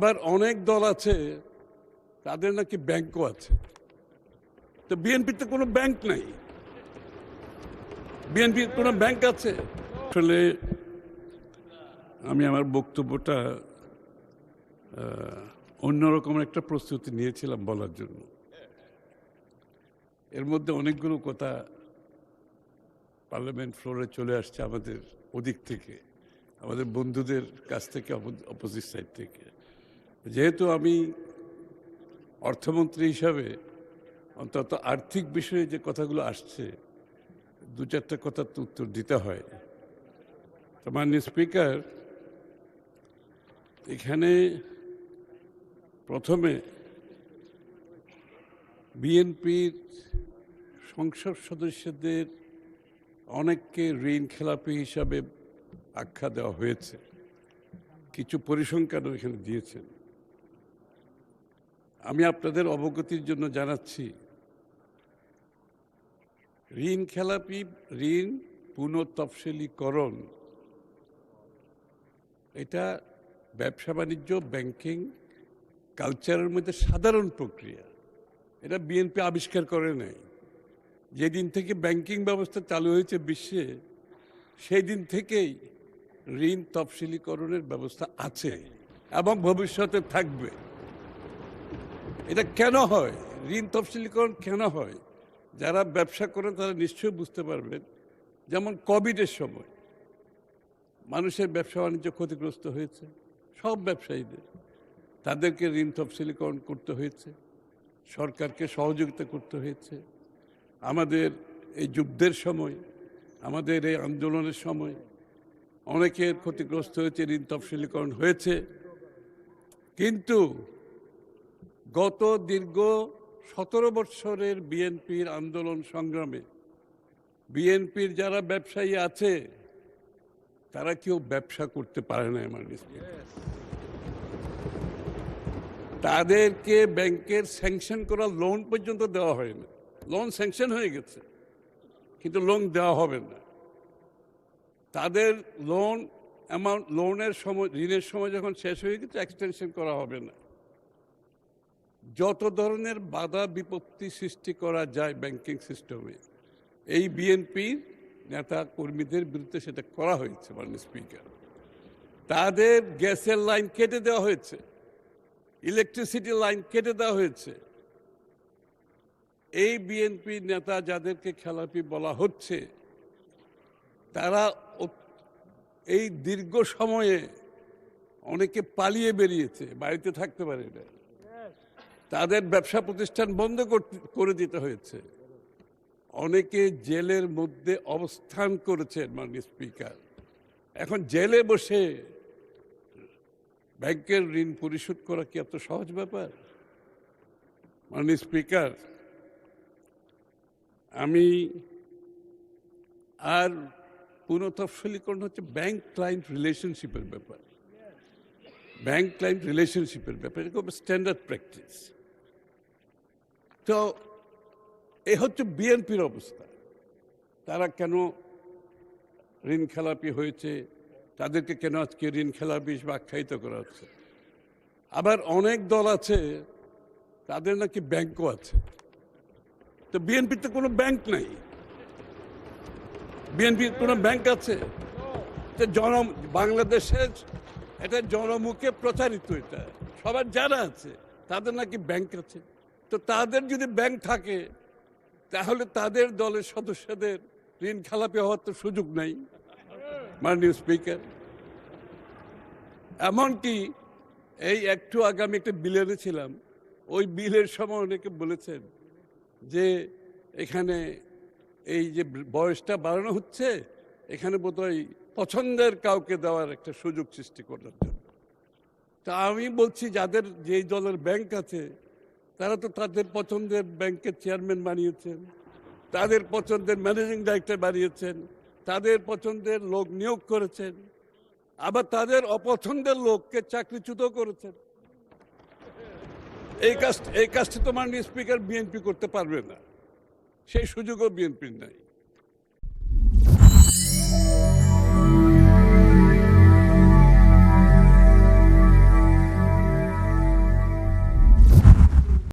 আবার অনেক দল আছে তাদের নাকি ব্যাংকও আছে। তো বিএনপিতে কোনো ব্যাংক নাই, বিএনপির কোনো ব্যাংক আছে? আসলে আমি আমার বক্তব্যটা অন্যরকম একটা প্রস্তুতি নিয়েছিলাম বলার জন্য। এর মধ্যে অনেকগুলো কথা পার্লামেন্ট ফ্লোরে চলে আসছে আমাদের ওদিক থেকে, আমাদের বন্ধুদের কাছ থেকে, অপোজিট সাইড থেকে। যেহেতু আমি অর্থমন্ত্রী হিসাবে অন্তত আর্থিক বিষয়ে যে কথাগুলো আসছে দু চারটা কথার তো উত্তর দিতে হয়। তো মাননীয় স্পিকার, এখানে প্রথমে বিএনপির সংসদ সদস্যদের অনেককে ঋণ খেলাপি হিসাবে আখ্যা দেওয়া হয়েছে, কিছু পরিসংখ্যানও এখানে দিয়েছেন। আমি আপনাদের অবগতির জন্য জানাচ্ছি, ঋণ খেলাপি, ঋণ পুনঃতফসিলীকরণ এটা ব্যবসা বাণিজ্য, ব্যাংকিং কালচারের মধ্যে সাধারণ প্রক্রিয়া। এটা বিএনপি আবিষ্কার করে নাই। যেদিন থেকে ব্যাংকিং ব্যবস্থা চালু হয়েছে বিশ্বে, সেই দিন থেকেই ঋণ তফসিলীকরণের ব্যবস্থা আছে এবং ভবিষ্যতে থাকবে। এটা কেন হয়, ঋণ তফসিলীকরণ কেন হয়, যারা ব্যবসা করেন তারা নিশ্চয়ই বুঝতে পারবেন। যেমন কোভিডের সময় মানুষের ব্যবসা বাণিজ্য ক্ষতিগ্রস্ত হয়েছে, সব ব্যবসায়ীদের, তাদেরকে ঋণ তফসিলীকরণ করতে হয়েছে, সরকারকে সহযোগিতা করতে হয়েছে। আমাদের এই যুদ্ধের সময়, আমাদের এই আন্দোলনের সময় অনেকের ক্ষতিগ্রস্ত হয়েছে, ঋণ তফসিলীকরণ হয়েছে। কিন্তু গত দীর্ঘ 17 বৎসরের বিএনপির আন্দোলন সংগ্রামে বিএনপির যারা ব্যবসায়ী আছে তারা কেউ ব্যবসা করতে পারে না। আমার তাদেরকে ব্যাংকের স্যাংশন করা লোন পর্যন্ত দেওয়া হয় না। লোন স্যাংশন হয়ে গেছে কিন্তু লোন দেওয়া হবে না। তাদের লোন অ্যামাউন্ট, লোনের সময়, ঋণের সময় যখন শেষ হয়ে গেছে এক্সটেনশন করা হবে না। যত ধরনের বাধা বিপত্তি সৃষ্টি করা যায় ব্যাংকিং সিস্টেমে, এই বিএনপির নেতা কর্মীদের বিরুদ্ধে সেটা করা হয়েছে। মাননীয় স্পিকার, তাদের গ্যাসের লাইন কেটে দেওয়া হয়েছে, ইলেকট্রিসিটি লাইন কেটে দেওয়া হয়েছে। এই বিএনপি নেতা যাদেরকে খেলাপি বলা হচ্ছে, তারা এই দীর্ঘ সময়ে অনেকে পালিয়ে বেরিয়েছে, বাড়িতে থাকতে পারে না, তাদের ব্যবসা প্রতিষ্ঠান বন্ধ করে দিতে হয়েছে। অনেকে জেলের মধ্যে অবস্থান করেছেন। মাননীয় স্পিকার, এখন জেলে বসে ব্যাংকের ঋণ পরিশোধ করা কি এত সহজ ব্যাপার? মাননীয় স্পিকার, আমি আর পুনঃতফসিলীকরণ হচ্ছে ব্যাংক ক্লায়েন্ট রিলেশনশিপের ব্যাপার। ব্যাংক ক্লায়েন্ট রিলেশনশিপের ব্যাপার, এটা খুব স্ট্যান্ডার্ড প্র্যাকটিস। তো এ হচ্ছে বিএনপির অবস্থা। তারা কেন ঋণ খেলাপি হয়েছে, তাদেরকে কেন আজকে ঋণ খেলাপি হিসেবে আখ্যায়িত করা হচ্ছে। আবার অনেক দল আছে তাদের নাকি ব্যাংকও আছে। তো বিএনপিতে কোনো ব্যাংক নাই, বিএনপির কোনো ব্যাংক আছে? বাংলাদেশের এটা জনমুখে প্রচারিত, এটা সবার যারা আছে তাদের নাকি ব্যাংক আছে। তো তাদের যদি ব্যাংক থাকে তাহলে তাদের দলের সদস্যদের ঋণ খেলাপি হওয়ার তো সুযোগ নাই। মাননীয় স্পিকার, এমনকি এই একটু আগে আমি একটা বিল এনেছিলাম, ওই বিলের সময় অনেকে বলেছেন যে এখানে এই যে বয়সটা বাড়ানো হচ্ছে, এখানে বোধহয় পছন্দের কাউকে দেওয়ার একটা সুযোগ সৃষ্টি করার জন্য। তা আমি বলছি, যাদের যেই দলের ব্যাংক আছে তারা তো তাদের পছন্দের ব্যাংকের চেয়ারম্যান বানিয়েছেন, তাদের পছন্দের ম্যানেজিং ডাইরেক্টর বানিয়েছেন, তাদের পছন্দের লোক নিয়োগ করেছেন, আবার তাদের অপছন্দের লোককে চাকরিচ্যুত করেছেন। এই কাজটি তো মাননীয় স্পিকার বিএনপি করতে পারবে না, সেই সুযোগও বিএনপির নাই।